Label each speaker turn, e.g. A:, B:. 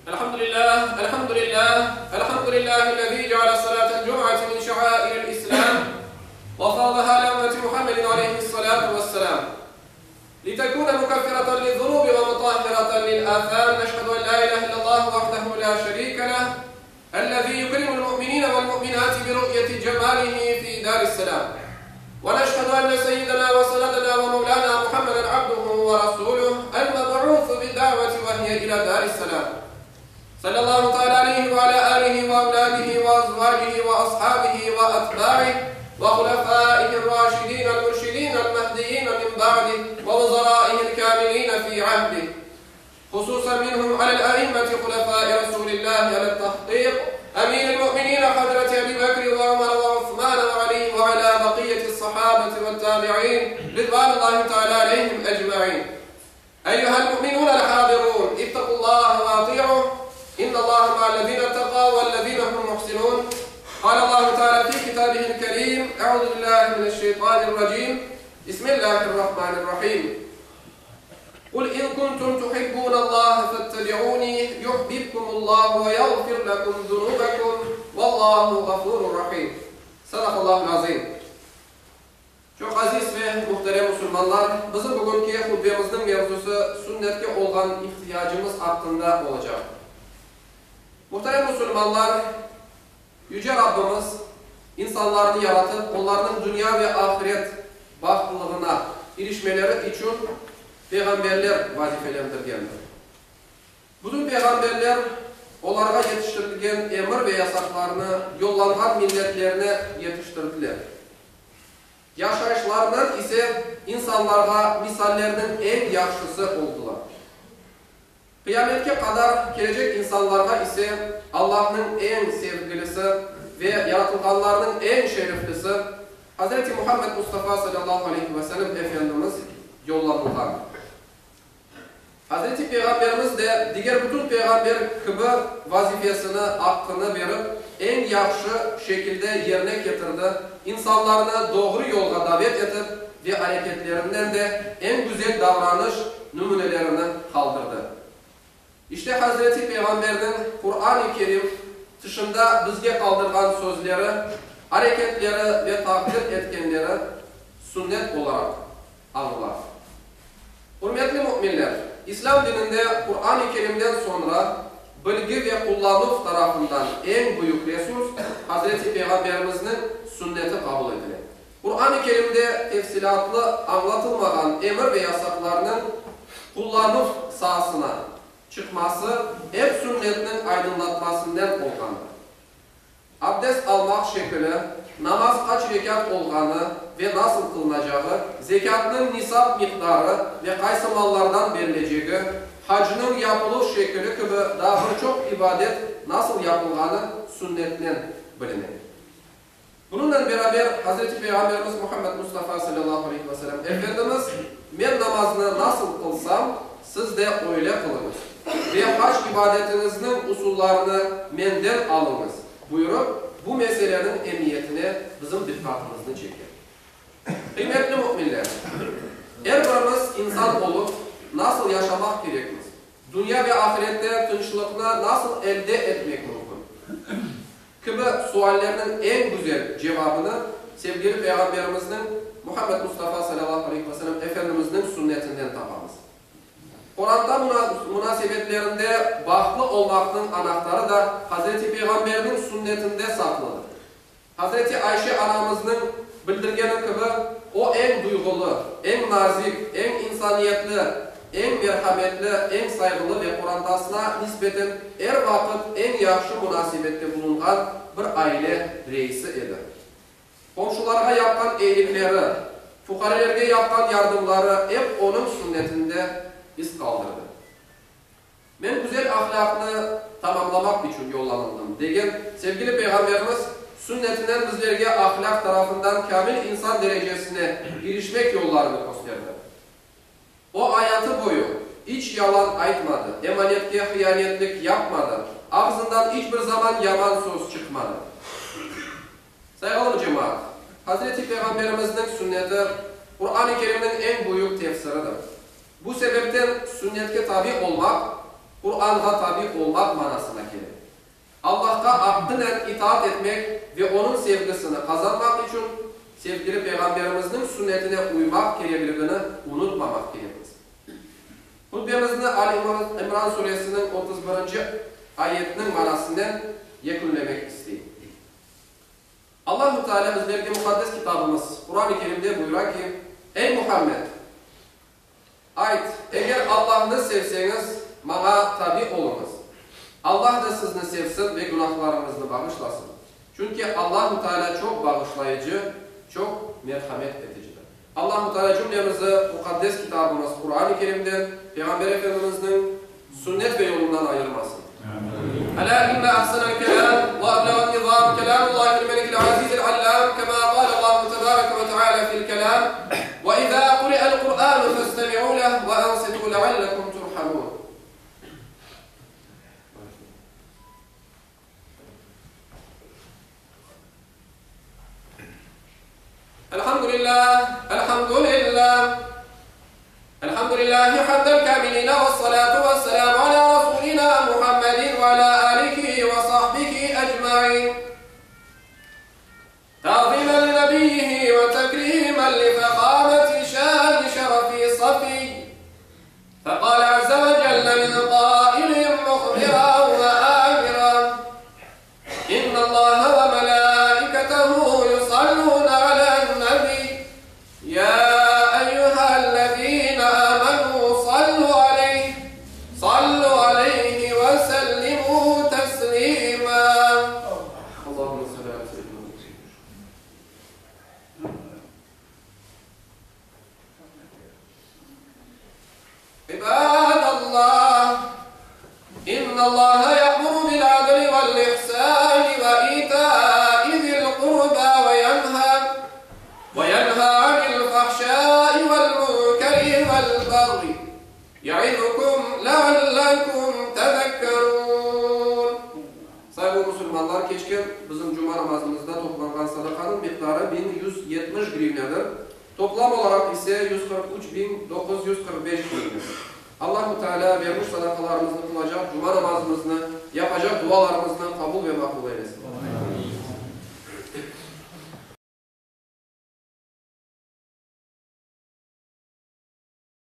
A: الحمد لله الذي جعل صلاة الجمعة من شعائر الإسلام وفرضها لأمة محمد عليه الصلاة والسلام لتكون مكفرة للذنوب ومطهرة للآثام. نشهد أن لا إله إلا الله وحده لا شريك له الذي يكرم المؤمنين والمؤمنات برؤية جماله في دار السلام. ونشهد أن سيدنا وسندنا ومولانا محمدا عبده ورسوله المبعوث بالدعوة وهي إلى دار السلام. صلى الله تعالى عليه وعلى آله وأولاده وأزواجه وأصحابه وأتباعه وخلفائه الراشدين المرشدين المهديين من بعده ووزرائه الكاملين في عهده، خصوصا منهم على الأئمة خلفاء رسول الله على التحقيق أمير المؤمنين حضرة أبي بكر وعمر وعثمان وعلي وعلى بقية الصحابة والتابعين رضوان الله تعالى عليهم أجمعين. أيها المؤمنون الحاضرون، اتقوا الله وأطيعوه، إن الله مع الذين اتقوا والذين هم محسنون. قال الله تعالى في كتابه الكريم: أعوذ بالله من الشيطان الرجيم، بسم الله الرحمن الرحيم. قل إن كنتم تحبون الله فاتبعوني يحببكم الله ويغفر لكم ذنوبكم والله غفور رحيم. Sadakallahu azim. Çok aziz ve muhterem Müslümanlar, bizim bugünkü hutbemizin mevzusu sünnetke olan ihtiyacımız hakkında olacak. Muhterem Müslümanlar, Yüce Rabbimiz insanlarını yaratıp onların dünya ve ahiret bahtılığına erişmeleri için peygamberler vazifelendirgendir. Bütün peygamberler onlara yetiştirilgen emir ve yasaklarını yollanğan milletlerine yetiştirdiler. Yaşayışlarından ise insanlara misallerinin en yaxşısı oldular. Kıyametke kadar gelecek insanlara ise Allah'ın en sevgilisi ve yaratılganlarının en şereflisi Hz. Muhammed Mustafa sallallahu aleyhi ve sellem Efendimiz yollanılgan. Hz. Peygamberimiz de diğer bütün peygamber gibi vazifesini, hakkını verip en yaxşı şekilde yerine getirdi. İnsanlarını doğru yolga davet edip ve hareketlerinden de en güzel davranış numunelerini kaldırdı. İşte Hazreti Peygamber'in Kur'an-ı Kerim dışında bizge kaldırgan sözleri, hareketleri ve takdir etkenleri sünnet olarak alırlar. Hürmetli müminler, İslam dininde Kur'an-ı Kerim'den sonra bilgi ve kullanım tarafından en büyük resurs Hazreti Peygamberimizin sünneti kabul edilir. Kur'an-ı Kerim'de tefsilatlı anlatılmayan emir ve yasaklarının kullanım sahasına çıkması hep sünnetinin aydınlatmasından olgandır. Abdest almak şekli, namaz kaç rekat olganı ve nasıl kılınacağı, zekatının nisab miktarı ve kaysı mallardan verileceği, hacının yapılış şekli gibi daha birçok ibadet nasıl yapılganı sünnetten bilinir. Bununla beraber Hz. Peygamberimiz Muhammed Mustafa sallallahu aleyhi ve sellem Efendimiz, "Men namazını nasıl kılsam, siz de öyle kılınız ve hac ibadetinizin usullarını menden alınız" buyurup bu meselenin emniyetine bizim dikkatimizni çeker. Kıymetli müminler, her birimiz insan olup nasıl yaşamak gerekmez? Dünya ve ahirette tinçlikni nasıl elde etmek mümkün? Gibi suallerinin en güzel cevabını sevgili Peygamberimizin Muhammed Mustafa sallallahu aleyhi ve sellem Efendimizin sünnetinden tapamız. Kur'an'da münasebetlerinde bahtlı olmakın anahtarı da Hz. Peygamber'in sünnetinde saklıdır. Hz. Ayşe anamızın bildirgeni gibi o en duygulu, en nazik, en insaniyetli, en merhametli, en saygılı ve Kur'an'dasına nispeten her vakit en yaxşı münasebette bulungan bir aile reisi edi. Komşularga yapkan iyilikleri, fuqarelerge yapkan yardımları hep onun sünnetinde iz kaldırdı. Ben güzel ahlakını tamamlamak için yollanıldım degen sevgili Peygamberimiz sünnetinden bizlerge ahlak tarafından kamil insan derecesine erişmek yollarını gösterdi. O hayatı boyu hiç yalan aytmadı, emanetke hıyanetlik yapmadı, ağzından hiçbir zaman yaman söz çıkmadı. Saygılı cemaat, Hz. Peygamberimizin sünneti Kur'an-ı Kerim'in en büyük tefsiridir. Bu sebepten sünnetke tabi olmak, Kur'an'a tabi olmak manasına gelir. Allah'a akdinen itaat etmek ve onun sevgisini kazanmak için sevgili Peygamberimizin sünnetine uymak gerekliliğini unutmamak gerekir. Hutbemizde Ali İmran suresinin 31. ayetinin manasından yekunlemek isteyim. Allah-u Teala bizlerge mukaddes kitabımız Kur'an-ı Kerim'de buyurar ki: Ey Muhammed! Ayet, eğer Allah'ını sevseniz bana tabi olunuz. Allah da sizni sevsin ve günahlarınızı bağışlasın. Çünkü Allah-u Teala çok bağışlayıcı, çok merhamet edicidir. Allah-u Teala cümlemizi mukaddes kitabımız Kur'an-ı Kerim'den, Peygamber Efendimiz'in sünnet ve yolundan ayırmasın. Ala inne ahsanel kelam ve ablagan nizam kelamullahil melikil azizil allam kema qala Allahu tebareke ve teala fil kelam ve izâ kuri'el Kur'anu festemi'û leh ve ansitû leallekum turhamûn. Elhamdülillah, elhamdülillah. Elhamdülillahi hamdel kamilina ve salatu ve selamu ala Resulina Muhammedin ve ala alihi ve sahbihi ecma'in. Ta'zimen li nebiyyihi ve tekrimen li fekhameti şâni şerefi safi. Fekâle azze ve celle min qâilin muhbiran ve âmiran. İnna Allaha ve melâiketehu yusallûne alen nebi. Ya bizim cuma namazımızda toplanan sadakanın miktarı 1170 grivnedir. Toplam olarak ise 143.945 grivnedir. Allah-u Teala vermiş sadakalarımızı kılacak, cuma namazımızını yapacak, dualarımızdan kabul ve makbul eylesin.